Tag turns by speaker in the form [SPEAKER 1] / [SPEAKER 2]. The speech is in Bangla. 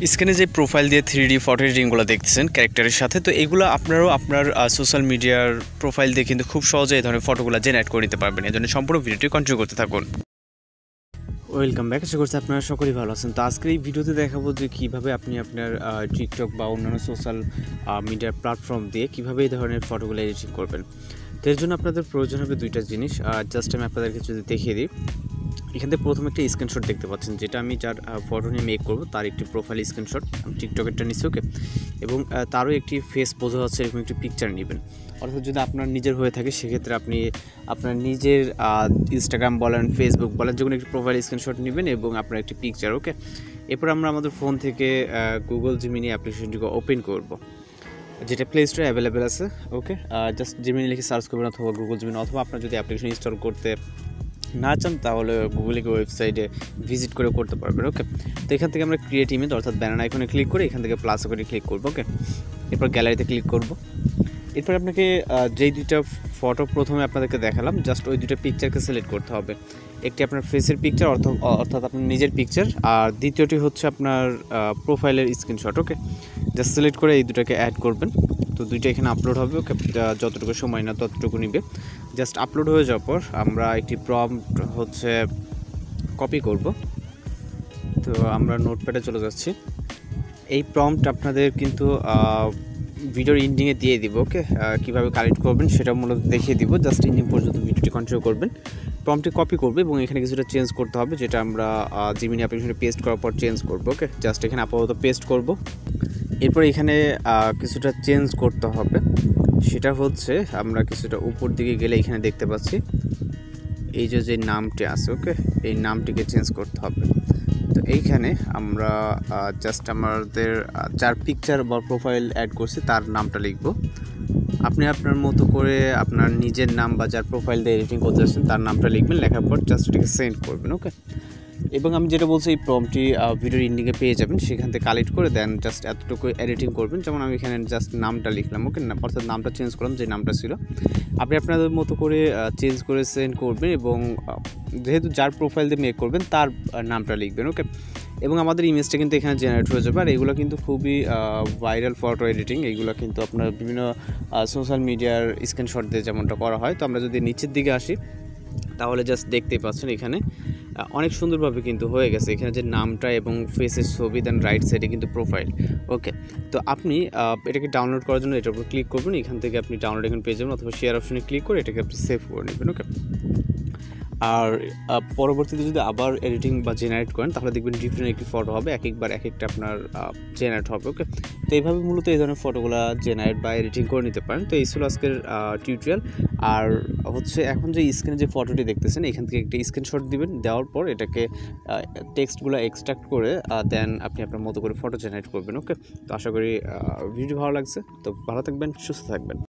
[SPEAKER 1] স্ক্রিনে যে প্রোফাইল দিয়ে 3D ফটো এডিটিংগুলো দেখতেছেন ক্যারেক্টারের সাথে, তো এগুলো আপনারাও আপনার সোশ্যাল মিডিয়ার প্রোফাইল দিয়ে কিন্তু খুব সহজে এই ধরনের ফটোগুলো জেনারেট করে নিতে পারবেন। এই জন্য সম্পূর্ণ ভিডিওটি কন্টিনিউ করতে থাকুন। ওয়েলকাম ব্যাক, আশা করছি আপনারা সকলেই ভালো আছেন। তো আজকের এই ভিডিওতে দেখাবো যে কীভাবে আপনি আপনার টিকটক বা অন্যান্য সোশ্যাল মিডিয়ার প্ল্যাটফর্ম দিয়ে কীভাবে এই ধরনের ফটোগুলো এডিটিং করবেন। তো এর জন্য আপনাদের প্রয়োজন হবে দুইটা জিনিস। জাস্ট আমি আপনাদেরকে যদি দেখিয়ে দিই, এখান থেকে প্রথমে একটা স্ক্রিনশট দেখতে পাচ্ছেন, যেটা আমি যার ফটো নিয়ে মেক করবো তার একটি প্রোফাইল স্ক্রিনশট আমি টিকটকেরটা নিচ্ছি। ওকে, এবং তারও একটি ফেস বোঝা যাচ্ছে এরকম একটি পিকচার নেবেন। অর্থাৎ যদি আপনার নিজের হয়ে থাকে সেক্ষেত্রে আপনি আপনার নিজের ইনস্টাগ্রাম বলেন, ফেসবুক বলেন, যে কোনো একটি প্রোফাইল স্ক্রিনশট নেবেন এবং আপনার একটি পিকচার। ওকে, এরপর আমরা আমাদের ফোন থেকে গুগল জিমিনি অ্যাপ্লিকেশনটিকে ওপেন করব, যেটা প্লে স্টোরে অ্যাভেলেবেল আছে। ওকে, জাস্ট জিমিনি লিখে সার্চ করবেন অথবা গুগল জিমিনি, অথবা আপনার যদি অ্যাপ্লিকেশন ইনস্টল করতে না চান তাহলে গুগলে ওয়েবসাইটে ভিজিট করে করতে পারবেন। ওকে, তো এখান থেকে আমরা ক্রিয়েট ইমেজ অর্থাৎ ব্যানার আইকনে ক্লিক করে এখান থেকে প্লাস করে ক্লিক করবো। ওকে, এরপর গ্যালারিতে ক্লিক করব। এরপর আপনাকে যেই দুইটা ফটো প্রথমে আপনাদেরকে দেখালাম, জাস্ট ওই দুটো পিকচারকে সিলেক্ট করতে হবে। একটি আপনার ফেসের পিকচার অর্থাৎ আপনার নিজের পিকচার, আর দ্বিতীয়টি হচ্ছে আপনার প্রোফাইলের স্ক্রিনশট। ওকে, জাস্ট সিলেক্ট করে এই দুটোকে অ্যাড করবেন। তো দুইটা এখানে আপলোড হবে। ওকে, যতটুকু সময় না ততটুকু নিবে। জাস্ট আপলোড হয়ে যাওয়ার পর আমরা একটি প্রম্পট হচ্ছে কপি করব। তো আমরা নোটপ্যাডে চলে যাচ্ছি। এই প্রম্পট আপনাদের কিন্তু ভিডিওর এন্ডিংয়ে দিয়ে দিব। ওকে, কীভাবে কালেক্ট করবেন সেটা মূলত দেখিয়ে দিব। জাস্ট এন্ডিং পর্যন্ত ভিডিওটি কন্টিনিউ করবেন। প্রম্পটটি কপি করবে এবং এখানে কিছুটা চেঞ্জ করতে হবে, যেটা আমরা জিমিনি অ্যাপ্লিকেশনে পেস্ট করার পর চেঞ্জ করব। ওকে, জাস্ট এখানে আপাতত পেস্ট করব। এরপর এখানে কিছুটা চেঞ্জ করতে হবে, সেটা হচ্ছে আমরা কিছুটা উপর দিকে গেলে এখানে দেখতে পাচ্ছি এই যে নামটি আছে। ওকে, এই নামটিকে চেঞ্জ করতে হবে। তো এইখানে আমরা জাস্ট আমাদের যার পিকচার বা প্রোফাইল অ্যাড করছি তার নামটা লিখব। আপনি আপনার মতো করে আপনার নিজের নাম বা যার প্রোফাইল দিয়ে এডিটিং করতে যাচ্ছেন তার নামটা লিখবেন, লেখার পর জাস্ট এটাকে সেন্ড করবেন। ওকে, এবং আমি যেটা বলছি এই প্রম্পটটি ভিডিওর এন্ডিংয়ে পেয়ে যাবেন, সেখান থেকে কালেক্ট করে দেন জাস্ট এতটুকু এডিটিং করবেন। যেমন আমি এখানে জাস্ট নামটা লিখলাম। ওকে, অর্থাৎ নামটা চেঞ্জ করলাম, যে নামটা ছিল আপনি আপনাদের মতো করে চেঞ্জ করে সেন্ড করবেন, এবং যেহেতু যার প্রোফাইল দিয়ে মেক করবেন তার নামটা লিখবেন। ওকে, এবং আমাদের ইমেজটা কিন্তু এখানে জেনারেট হয়ে যাবে। আর এগুলো কিন্তু খুবই ভাইরাল ফটো এডিটিং, এইগুলো কিন্তু আপনার বিভিন্ন সোশ্যাল মিডিয়ার স্ক্রিনশট দিয়ে যেমনটা করা হয়। তো আমরা যদি নিচের দিকে আসি তাহলে জাস্ট দেখতেই পাচ্ছেন এখানে অনেক সুন্দরভাবে কিন্তু হয়ে গেছে। এখানে যে নামটা এবং ফেসের ছবি, দেন রাইট সাইডে কিন্তু প্রোফাইল। ওকে, তো আপনি এটাকে ডাউনলোড করার জন্য এটার উপর ক্লিক করবেন। এখান থেকে আপনি ডাউনলোড এখানে পেয়ে যাবেন, অথবা শেয়ার অপশনে ক্লিক করে এটাকে আপনি সেভ করে নেবেন। ওকে, আর পরবর্তীতে যদি আবার এডিটিং বা জেনারেট করেন তাহলে দেখবেন ডিফারেন্ট একটি ফটো হবে, এক একবার এক একটা আপনার জেনারেট হবে। ওকে, তো এইভাবে মূলত এই ধরনের ফটোগুলো জেনারেট বা এডিটিং করে নিতে পারেন। তো এই ছিল আজকের টিউটোরিয়াল। আর হচ্ছে এখন যে স্ক্রিনে যে ফটোটি দেখতেছেন এখান থেকে একটি স্ক্রিনশট দিবেন, দেওয়ার পর এটাকে টেক্সটগুলো এক্সট্রাক্ট করে দেন আপনি আপনার মতো করে ফটো জেনারেট করবেন। ওকে, তো আশা করি ভিডিও ভালো লাগছে। তো ভালো থাকবেন, সুস্থ থাকবেন।